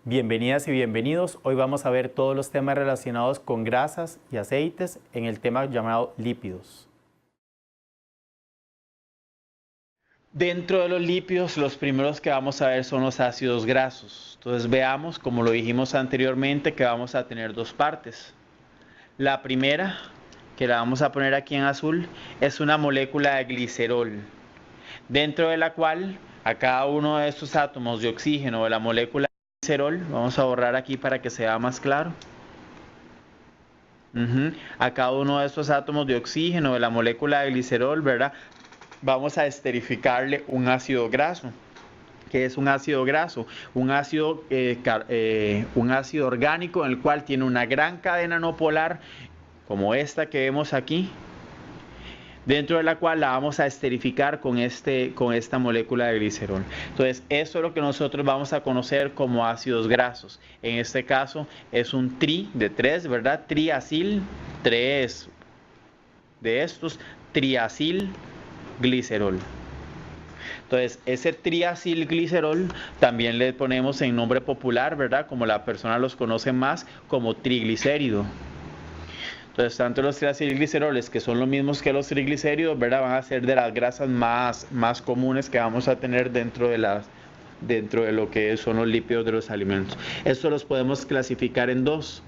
Bienvenidas y bienvenidos. Hoy vamos a ver todos los temas relacionados con grasas y aceites en el tema llamado lípidos. Dentro de los lípidos, los primeros que vamos a ver son los ácidos grasos. Entonces veamos, como lo dijimos anteriormente, que vamos a tener dos partes. La primera, que la vamos a poner aquí en azul, es una molécula de glicerol, dentro de la cual a cada uno de estos átomos de oxígeno de la molécula glicerol, vamos a borrar aquí para que sea más claro. A cada uno de estos átomos de oxígeno de la molécula de glicerol, ¿verdad? Vamos a esterificarle un ácido graso. ¿Qué es un ácido graso? Un ácido orgánico en el cual tiene una gran cadena no polar, como esta que vemos aquí, dentro de la cual la vamos a esterificar con esta molécula de glicerol. Entonces, eso es lo que nosotros vamos a conocer como ácidos grasos. En este caso es un tri de 3, ¿verdad? Triacil, 3 de estos, triacil glicerol. Entonces, ese triacilglicerol también le ponemos en nombre popular, ¿verdad? Como la persona los conoce más, como triglicérido. Entonces, tanto los triacilgliceroles, que son los mismos que los triglicéridos, ¿verdad? Van a ser de las grasas más comunes que vamos a tener dentro de lo que son los lípidos de los alimentos. Estos los podemos clasificar en dos.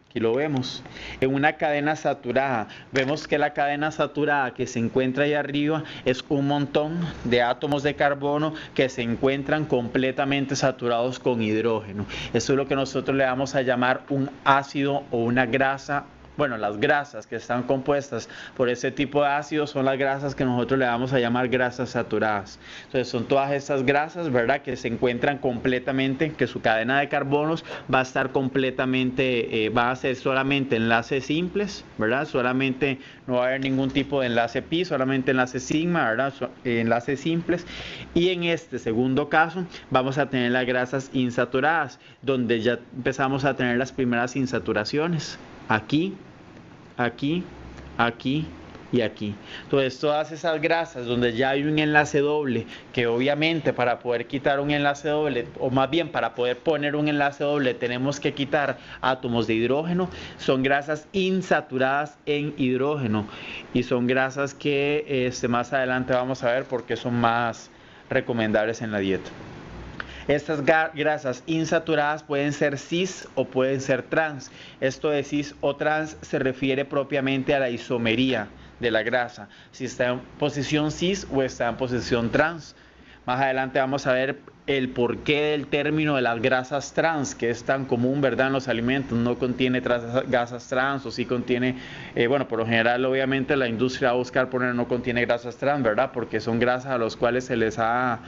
Aquí lo vemos, en una cadena saturada. Vemos que la cadena saturada que se encuentra ahí arriba es un montón de átomos de carbono que se encuentran completamente saturados con hidrógeno. Eso es lo que nosotros le vamos a llamar un ácido o una grasa. Bueno, las grasas que están compuestas por ese tipo de ácidos son las grasas que nosotros le vamos a llamar grasas saturadas. Entonces son todas estas grasas, ¿verdad? Que se encuentran completamente, que su cadena de carbonos va a estar completamente, va a ser solamente enlaces simples, ¿verdad? Solamente no va a haber ningún tipo de enlace pi, solamente enlaces sigma, ¿verdad? Enlaces simples. Y en este segundo caso vamos a tener las grasas insaturadas, donde ya empezamos a tener las primeras insaturaciones. Aquí, aquí, aquí y aquí. Entonces todas esas grasas donde ya hay un enlace doble, que obviamente para poder quitar un enlace doble, o más bien para poder poner un enlace doble, tenemos que quitar átomos de hidrógeno, son grasas insaturadas en hidrógeno y son grasas que más adelante vamos a ver porque son más recomendables en la dieta. Estas grasas insaturadas pueden ser cis o pueden ser trans. Esto de cis o trans se refiere propiamente a la isomería de la grasa, si está en posición cis o está en posición trans. Más adelante vamos a ver el porqué del término de las grasas trans, que es tan común, ¿verdad? En los alimentos, no contiene grasas trans o sí contiene, bueno, por lo general obviamente la industria va a buscar poner no contiene grasas trans, ¿verdad? Porque son grasas a las cuales se les ha...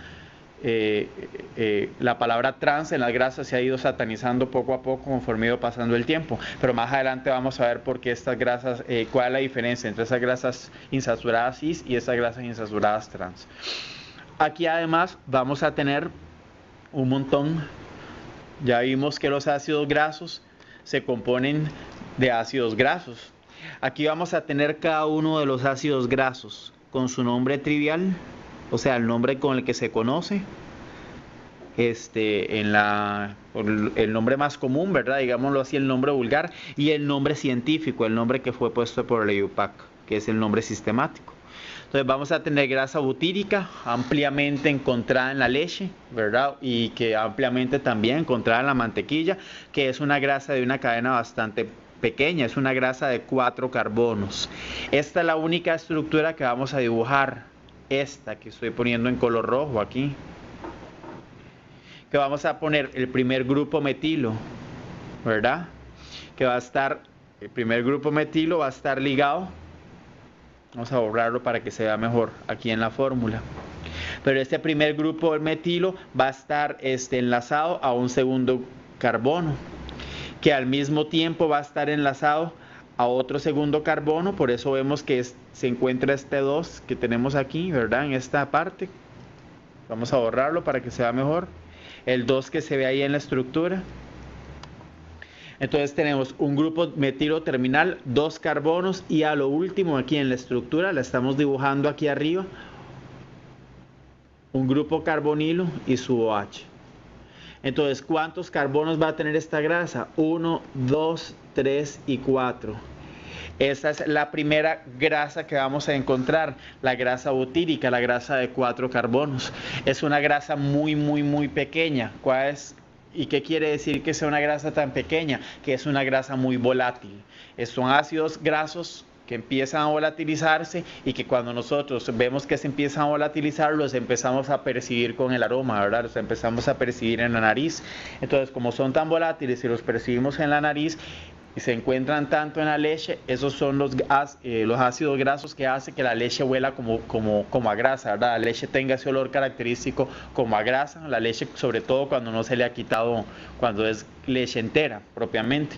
la palabra trans en las grasas se ha ido satanizando poco a poco conforme ha ido pasando el tiempo, pero más adelante vamos a ver por qué estas grasas, cuál es la diferencia entre esas grasas insaturadas cis y esas grasas insaturadas trans. Aquí además vamos a tener un montón, ya vimos que los ácidos grasos se componen de ácidos grasos. Aquí vamos a tener cada uno de los ácidos grasos con su nombre trivial, o sea, el nombre con el que se conoce, el nombre más común, ¿verdad? Digámoslo así, el nombre vulgar, y el nombre científico, el nombre que fue puesto por la IUPAC, que es el nombre sistemático. Entonces vamos a tener grasa butírica, ampliamente encontrada en la leche, ¿verdad? Y que ampliamente también encontrada en la mantequilla, que es una grasa de una cadena bastante pequeña, es una grasa de 4 carbonos. Esta es la única estructura que vamos a dibujar. Esta que estoy poniendo en color rojo aquí, que vamos a poner el primer grupo metilo, ¿verdad? Que va a estar, el primer grupo metilo va a estar ligado, vamos a borrarlo para que se vea mejor aquí en la fórmula, pero este primer grupo metilo va a estar enlazado a un segundo carbono, que al mismo tiempo va a estar enlazado a otro segundo carbono, por eso vemos que se encuentra este 2 que tenemos aquí, ¿verdad? En esta parte. Vamos a borrarlo para que se vea mejor. El 2 que se ve ahí en la estructura. Entonces tenemos un grupo metilo terminal, 2 carbonos y a lo último aquí en la estructura, la estamos dibujando aquí arriba, un grupo carbonilo y su OH. Entonces, ¿cuántos carbonos va a tener esta grasa? 1, 2, 3 y 4. Esa es la primera grasa que vamos a encontrar, la grasa butírica, la grasa de 4 carbonos. Es una grasa muy pequeña. ¿Cuál es? ¿Y qué quiere decir que sea una grasa tan pequeña? Que es una grasa muy volátil. Son ácidos grasos que empiezan a volatilizarse y que cuando nosotros vemos que se empiezan a volatilizar, los empezamos a percibir con el aroma, ¿verdad? Los empezamos a percibir en la nariz. Entonces, como son tan volátiles y los percibimos en la nariz y se encuentran tanto en la leche, esos son los ácidos grasos que hacen que la leche huela como a grasa, ¿verdad? La leche tenga ese olor característico como a grasa, la leche sobre todo cuando no se le ha quitado, cuando es leche entera propiamente.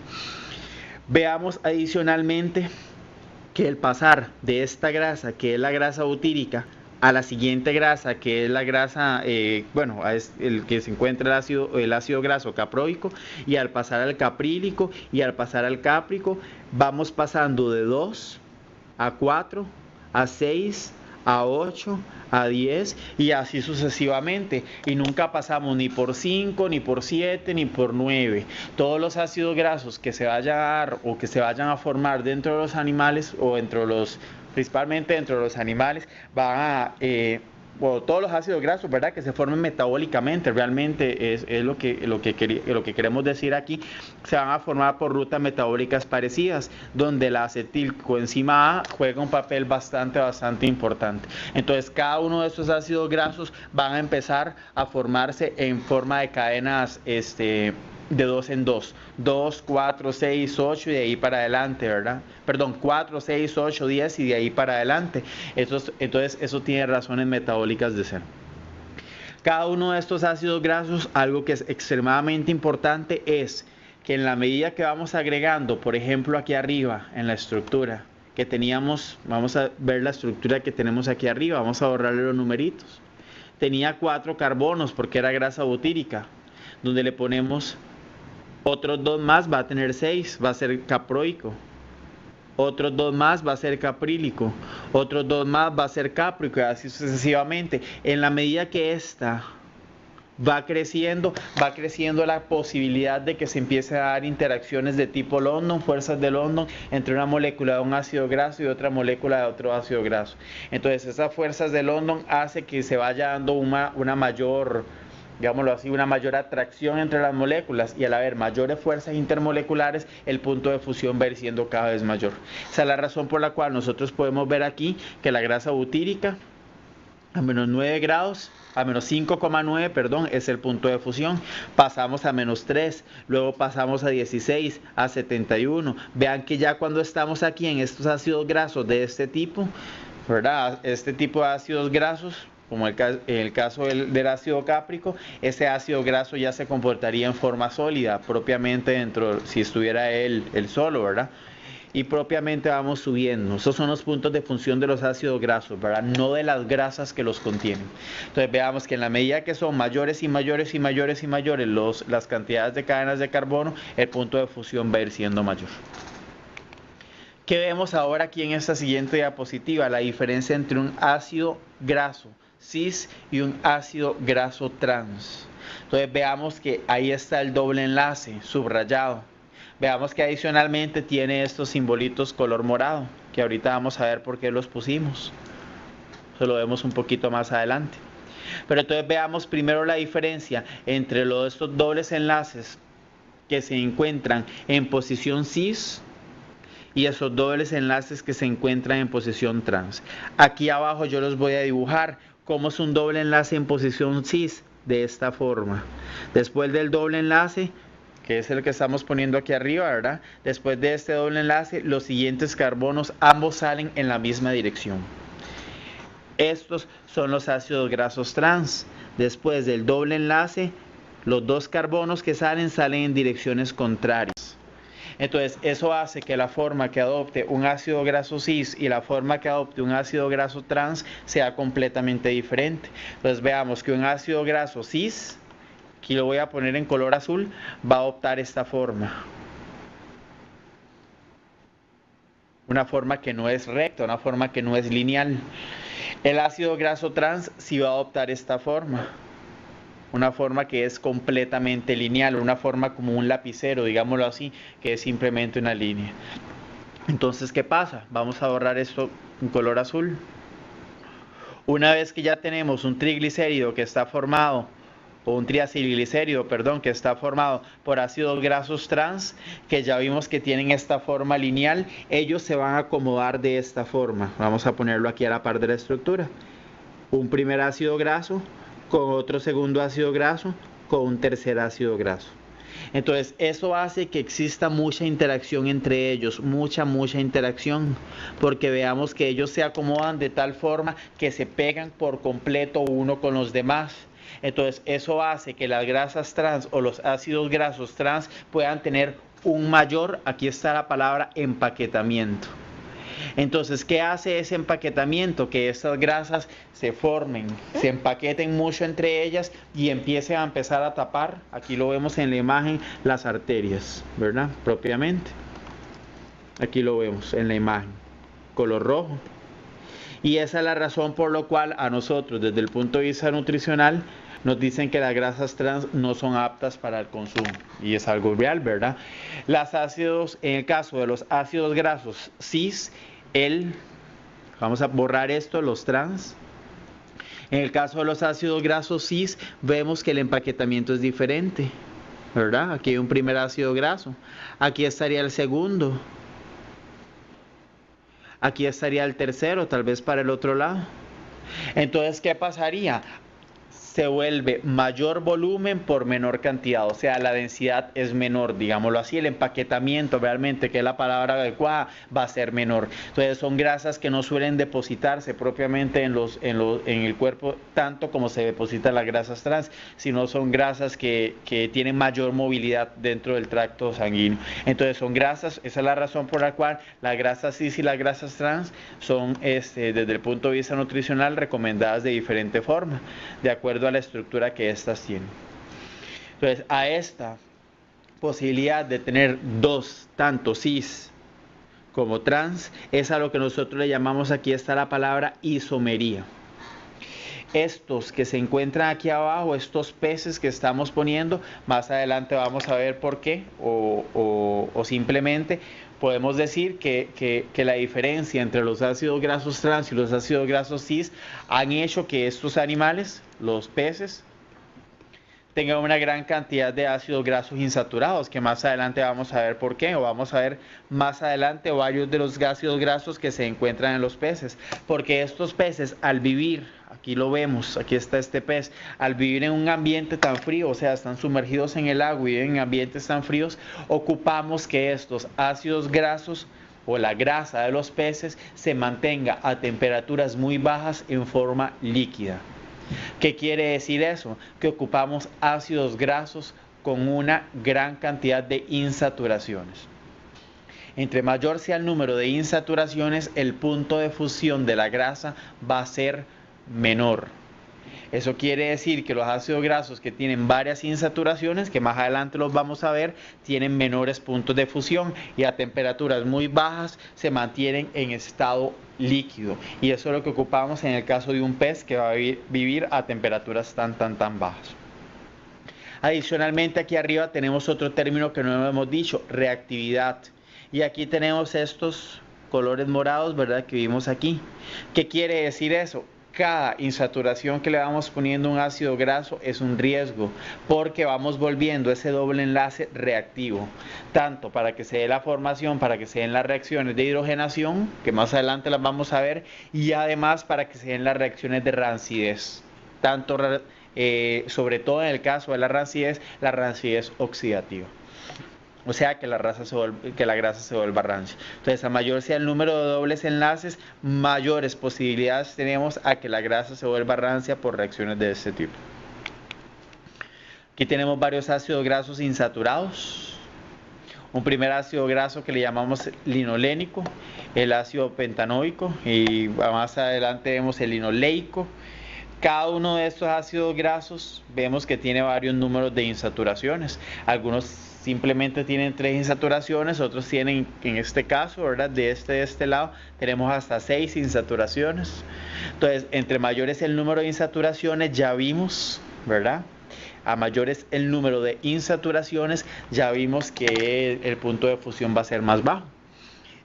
Veamos adicionalmente que el pasar de esta grasa, que es la grasa butírica, a la siguiente grasa, que es la grasa, es el que se encuentra el ácido graso caproico, y al pasar al caprílico y al pasar al cáprico, vamos pasando de 2 a 4 a 6 a 8 a 10 y así sucesivamente, y nunca pasamos ni por 5 ni por 7 ni por 9. Todos los ácidos grasos que se vayan a dar o que se vayan a formar dentro de los animales o principalmente dentro de los animales van a todos los ácidos grasos, ¿verdad? Que se formen metabólicamente, realmente es lo que queremos decir aquí, se van a formar por rutas metabólicas parecidas, donde la acetilcoenzima A juega un papel bastante importante. Entonces, cada uno de estos ácidos grasos van a empezar a formarse en forma de cadenas, de 2 en 2, 2, 4, 6, 8 y de ahí para adelante, ¿verdad? Perdón, 4, 6, 8, 10 y de ahí para adelante. Entonces, eso tiene razones metabólicas de ser. Cada uno de estos ácidos grasos, algo que es extremadamente importante es que en la medida que vamos agregando, por ejemplo, aquí arriba en la estructura que teníamos, vamos a ver la estructura que tenemos aquí arriba, vamos a borrarle los numeritos. Tenía 4 carbonos porque era grasa butírica, donde le ponemos otros 2 más, va a tener 6, va a ser caproico. Otros 2 más va a ser caprílico. Otros 2 más va a ser cáprico y así sucesivamente. En la medida que esta va creciendo la posibilidad de que se empiece a dar interacciones de tipo London, fuerzas de London, entre una molécula de un ácido graso y otra molécula de otro ácido graso. Entonces, esas fuerzas de London hace que se vaya dando una mayor, digámoslo así, una mayor atracción entre las moléculas, y al haber mayores fuerzas intermoleculares, el punto de fusión va a ir siendo cada vez mayor. Esa es la razón por la cual nosotros podemos ver aquí que la grasa butírica a menos 9 grados, a menos 5,9, perdón, es el punto de fusión. Pasamos a menos 3, luego pasamos a 16, a 71. Vean que ya cuando estamos aquí en estos ácidos grasos de este tipo, ¿verdad? Este tipo de ácidos grasos, como en el caso del ácido cáprico, ese ácido graso ya se comportaría en forma sólida, propiamente dentro, si estuviera él solo, ¿verdad? Y propiamente vamos subiendo. Esos son los puntos de función de los ácidos grasos, ¿verdad? No de las grasas que los contienen. Entonces veamos que en la medida que son mayores y mayores las cantidades de cadenas de carbono, el punto de fusión va a ir siendo mayor. ¿Qué vemos ahora aquí en esta siguiente diapositiva? La diferencia entre un ácido graso cis y un ácido graso trans. Entonces veamos que ahí está el doble enlace subrayado. Veamos que adicionalmente tiene estos simbolitos color morado, que ahorita vamos a ver por qué los pusimos. Eso lo vemos un poquito más adelante. Pero entonces veamos primero la diferencia entre estos dobles enlaces que se encuentran en posición cis y esos dobles enlaces que se encuentran en posición trans. Aquí abajo yo los voy a dibujar como es un doble enlace en posición cis de esta forma. Después del doble enlace, que es el que estamos poniendo aquí arriba, ¿verdad? Después de este doble enlace, los siguientes carbonos ambos salen en la misma dirección. Estos son los ácidos grasos trans. Después del doble enlace, los dos carbonos que salen en direcciones contrarias. Entonces, eso hace que la forma que adopte un ácido graso cis y la forma que adopte un ácido graso trans sea completamente diferente. Entonces, veamos que un ácido graso cis, aquí lo voy a poner en color azul, va a adoptar esta forma. Una forma que no es recta, una forma que no es lineal. El ácido graso trans sí va a adoptar esta forma. una forma que es completamente lineal, una forma como un lapicero, digámoslo así, que es simplemente una línea. Entonces, ¿qué pasa? Vamos a borrar esto en color azul. Una vez que ya tenemos un triglicérido que está formado, o un triacilglicérido, perdón, que está formado por ácidos grasos trans, que ya vimos que tienen esta forma lineal, ellos se van a acomodar de esta forma. Vamos a ponerlo aquí a la par de la estructura. Un primer ácido graso con otro segundo ácido graso con un tercer ácido graso. Entonces eso hace que exista mucha interacción entre ellos, mucha interacción, porque veamos que ellos se acomodan de tal forma que se pegan por completo uno con los demás. Entonces eso hace que las grasas trans o los ácidos grasos trans puedan tener un mayor, aquí está la palabra, empaquetamiento. Entonces, ¿qué hace ese empaquetamiento? Que estas grasas se formen, se empaqueten mucho entre ellas y empiecen a empezar a tapar, aquí lo vemos en la imagen, las arterias, ¿verdad? Propiamente. Aquí lo vemos en la imagen, color rojo. Y esa es la razón por la cual a nosotros, desde el punto de vista nutricional, nos dicen que las grasas trans no son aptas para el consumo. Y es algo real, ¿verdad? Los ácidos, en el caso de los ácidos grasos cis, vamos a borrar esto, los trans. En el caso de los ácidos grasos cis, vemos que el empaquetamiento es diferente, ¿verdad? Aquí hay un primer ácido graso. Aquí estaría el segundo. Aquí estaría el tercero, tal vez para el otro lado. Entonces, ¿qué pasaría? Se vuelve mayor volumen por menor cantidad, o sea, la densidad es menor, digámoslo así, el empaquetamiento realmente, que es la palabra adecuada, va a ser menor. Entonces son grasas que no suelen depositarse propiamente en el cuerpo tanto como se depositan las grasas trans, sino son grasas que tienen mayor movilidad dentro del tracto sanguíneo. Entonces son grasas, esa es la razón por la cual las grasas cis y las grasas trans son, desde el punto de vista nutricional, recomendadas de diferente forma, de acuerdo a la estructura que éstas tienen. Entonces, a esta posibilidad de tener dos, tanto cis como trans, es a lo que nosotros le llamamos, aquí está la palabra isomería. Estos que se encuentran aquí abajo, estos peces que estamos poniendo, más adelante vamos a ver por qué, o simplemente podemos decir que la diferencia entre los ácidos grasos trans y los ácidos grasos cis han hecho que estos animales, los peces, tengan una gran cantidad de ácidos grasos insaturados, que más adelante vamos a ver por qué, o vamos a ver más adelante varios de los ácidos grasos que se encuentran en los peces, porque estos peces al vivir, aquí lo vemos, aquí está este pez, al vivir en un ambiente tan frío, o sea, están sumergidos en el agua y en ambientes tan fríos, ocupamos que estos ácidos grasos o la grasa de los peces se mantenga a temperaturas muy bajas en forma líquida. ¿Qué quiere decir eso? Que ocupamos ácidos grasos con una gran cantidad de insaturaciones. Entre mayor sea el número de insaturaciones, el punto de fusión de la grasa va a ser menor. Eso quiere decir que los ácidos grasos que tienen varias insaturaciones, que más adelante los vamos a ver, tienen menores puntos de fusión y a temperaturas muy bajas se mantienen en estado líquido. Y eso es lo que ocupamos en el caso de un pez que va a vivir a temperaturas tan bajas. Adicionalmente, aquí arriba tenemos otro término que no hemos dicho, reactividad. Y aquí tenemos estos colores morados, ¿verdad? Que vimos aquí. ¿Qué quiere decir eso? Cada insaturación que le vamos poniendo un ácido graso es un riesgo, porque vamos volviendo ese doble enlace reactivo, tanto para que se dé la formación, para que se den las reacciones de hidrogenación, que más adelante las vamos a ver, y además para que se den las reacciones de rancidez, tanto sobre todo en el caso de la rancidez oxidativa. O sea, que la grasa se vuelva rancia. Entonces, a mayor sea el número de dobles enlaces, mayores posibilidades tenemos a que la grasa se vuelva rancia por reacciones de este tipo. Aquí tenemos varios ácidos grasos insaturados. Un primer ácido graso que le llamamos linolénico, el ácido pentanoico, y más adelante vemos el linoleico. Cada uno de estos ácidos grasos vemos que tiene varios números de insaturaciones. Algunos simplemente tienen 3 insaturaciones, otros tienen, en este caso, ¿verdad? De este lado, tenemos hasta 6 insaturaciones. Entonces, entre mayor es el número de insaturaciones, ya vimos, ¿verdad? A mayores el número de insaturaciones, ya vimos que el punto de fusión va a ser más bajo.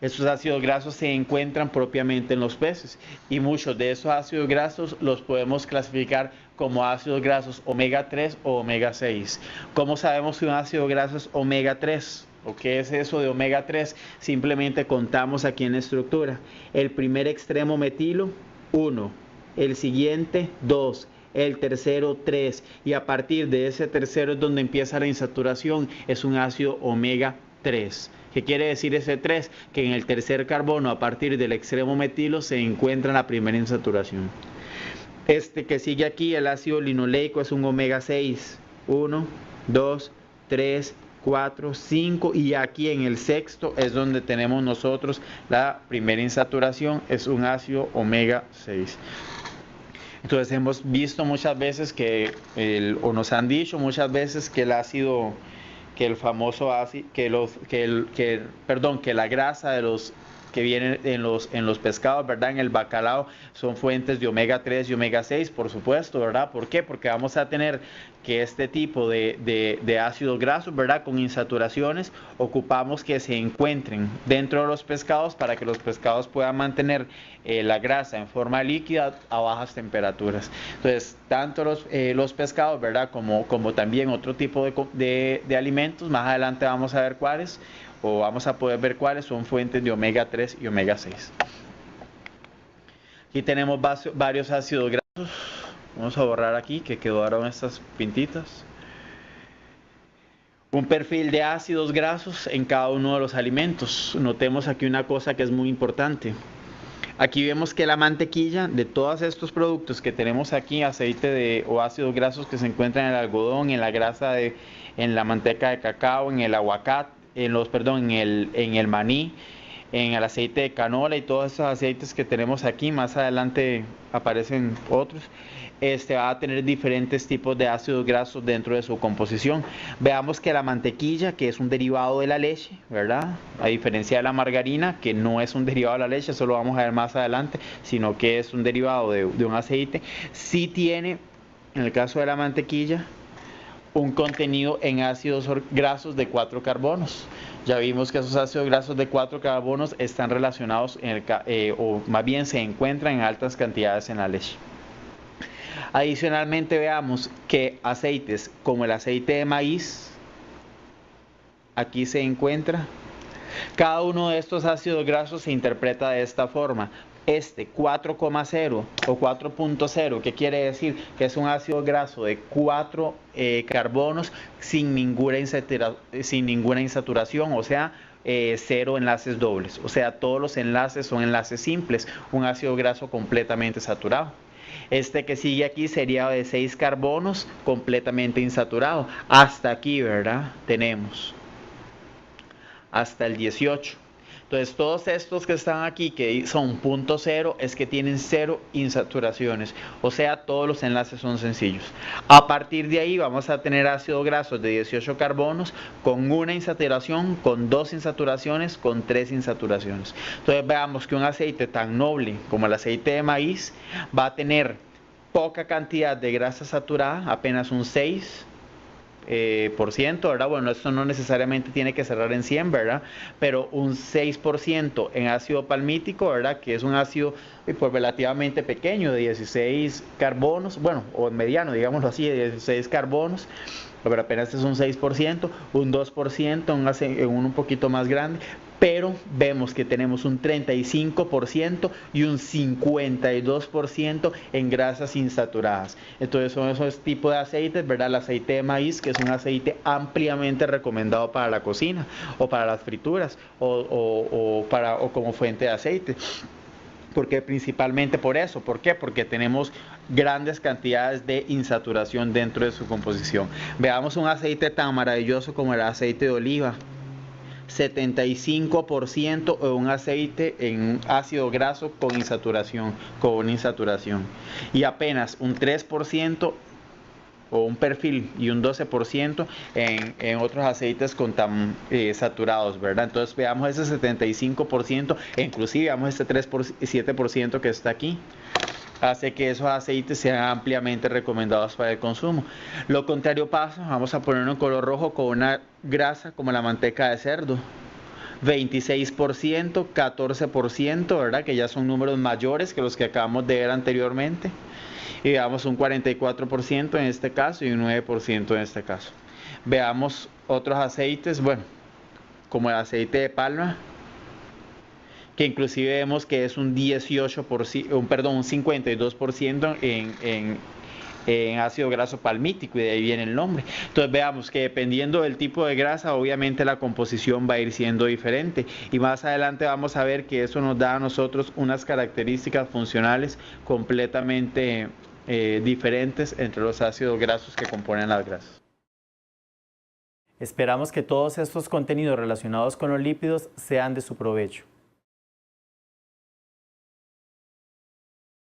Estos ácidos grasos se encuentran propiamente en los peces y muchos de esos ácidos grasos los podemos clasificar como ácidos grasos omega 3 o omega 6. ¿Cómo sabemos que un ácido graso es omega 3? ¿O qué es eso de omega 3? Simplemente contamos aquí en la estructura. El primer extremo metilo, 1. El siguiente, 2. El tercero, 3. Y a partir de ese tercero es donde empieza la insaturación. Es un ácido omega 3. ¿Qué quiere decir ese 3? Que en el tercer carbono, a partir del extremo metilo, se encuentra la primera insaturación. Este que sigue aquí, el ácido linoleico, es un omega 6. 1, 2, 3, 4, 5. Y aquí en el sexto es donde tenemos nosotros la primera insaturación. Es un ácido omega 6. Entonces hemos visto muchas veces que, o nos han dicho muchas veces que el ácido, que el famoso ácido, que la grasa de los que vienen en los pescados, ¿verdad? En el bacalao son fuentes de omega 3 y omega 6, por supuesto, ¿verdad? ¿Por qué? Porque vamos a tener que este tipo de ácidos grasos, ¿verdad? Con insaturaciones, ocupamos que se encuentren dentro de los pescados para que los pescados puedan mantener la grasa en forma líquida a bajas temperaturas. Entonces, tanto los pescados, ¿verdad? Como también otro tipo de alimentos, más adelante vamos a ver cuáles, o vamos a poder ver cuáles son fuentes de omega 3 y omega 6. Aquí tenemos varios ácidos grasos. Vamos a borrar aquí que quedaron estas pintitas. Un perfil de ácidos grasos en cada uno de los alimentos. Notemos aquí una cosa que es muy importante. Aquí vemos que la mantequilla, de todos estos productos que tenemos aquí, aceite o ácidos grasos que se encuentran en el algodón, en la grasa en la manteca de cacao, en el aguacate, en el maní, en el aceite de canola y todos esos aceites que tenemos aquí. Más adelante aparecen otros. Va a tener diferentes tipos de ácidos grasos dentro de su composición. Veamos que la mantequilla, que es un derivado de la leche, ¿verdad? A diferencia de la margarina, que no es un derivado de la leche, eso lo vamos a ver más adelante, sino que es un derivado de un aceite, sí tiene, en el caso de la mantequilla, un contenido en ácidos grasos de 4 carbonos. Ya vimos que esos ácidos grasos de 4 carbonos están relacionados, o más bien se encuentran en altas cantidades en la leche. Adicionalmente veamos que aceites como el aceite de maíz, aquí se encuentra. Cada uno de estos ácidos grasos se interpreta de esta forma. 4,0 o 4,0, ¿qué quiere decir? Que es un ácido graso de 4 carbonos sin ninguna insaturación, o sea, 0 enlaces dobles. O sea, todos los enlaces son enlaces simples, un ácido graso completamente saturado. Este que sigue aquí sería de 6 carbonos completamente insaturado. Hasta aquí, ¿verdad? Tenemos hasta el 18. Entonces, todos estos que están aquí, que son 0,0, es que tienen 0 insaturaciones. O sea, todos los enlaces son sencillos. A partir de ahí vamos a tener ácidos grasos de 18 carbonos con una insaturación, con 2 insaturaciones, con 3 insaturaciones. Entonces, veamos que un aceite tan noble como el aceite de maíz va a tener poca cantidad de grasa saturada, apenas un 6%, ¿verdad? Bueno, esto no necesariamente tiene que cerrar en 100, ¿verdad? Pero un 6% en ácido palmítico, ¿verdad? Que es un ácido pues, relativamente pequeño, de 16 carbonos, bueno, o mediano, digámoslo así, de 16 carbonos, pero apenas es un 6%, un 2% en un poquito más grande, pero vemos que tenemos un 35% y un 52% en grasas insaturadas. Entonces son esos tipos de aceites, ¿verdad? El aceite de maíz, que es un aceite ampliamente recomendado para la cocina o para las frituras o como fuente de aceite. Porque principalmente por eso. ¿Por qué? Porque tenemos grandes cantidades de insaturación dentro de su composición. Veamos un aceite tan maravilloso como el aceite de oliva. 75% o un aceite en ácido graso con insaturación, y apenas un 3% o un perfil y un 12% en otros aceites con tan saturados, ¿verdad? Entonces veamos ese 75%, e inclusive veamos este 7% que está aquí. hace que esos aceites sean ampliamente recomendados para el consumo. Lo contrario pasa, vamos a poner un color rojo con una grasa como la manteca de cerdo. 26%, 14%, ¿verdad? Que ya son números mayores que los que acabamos de ver anteriormente. Y veamos un 44% en este caso y un 9% en este caso. Veamos otros aceites, bueno, como el aceite de palma, que inclusive vemos que es un 18%, perdón, un 52% en ácido graso palmítico, y de ahí viene el nombre. Entonces veamos que dependiendo del tipo de grasa, obviamente la composición va a ir siendo diferente, y más adelante vamos a ver que eso nos da a nosotros unas características funcionales completamente diferentes entre los ácidos grasos que componen las grasas. Esperamos que todos estos contenidos relacionados con los lípidos sean de su provecho.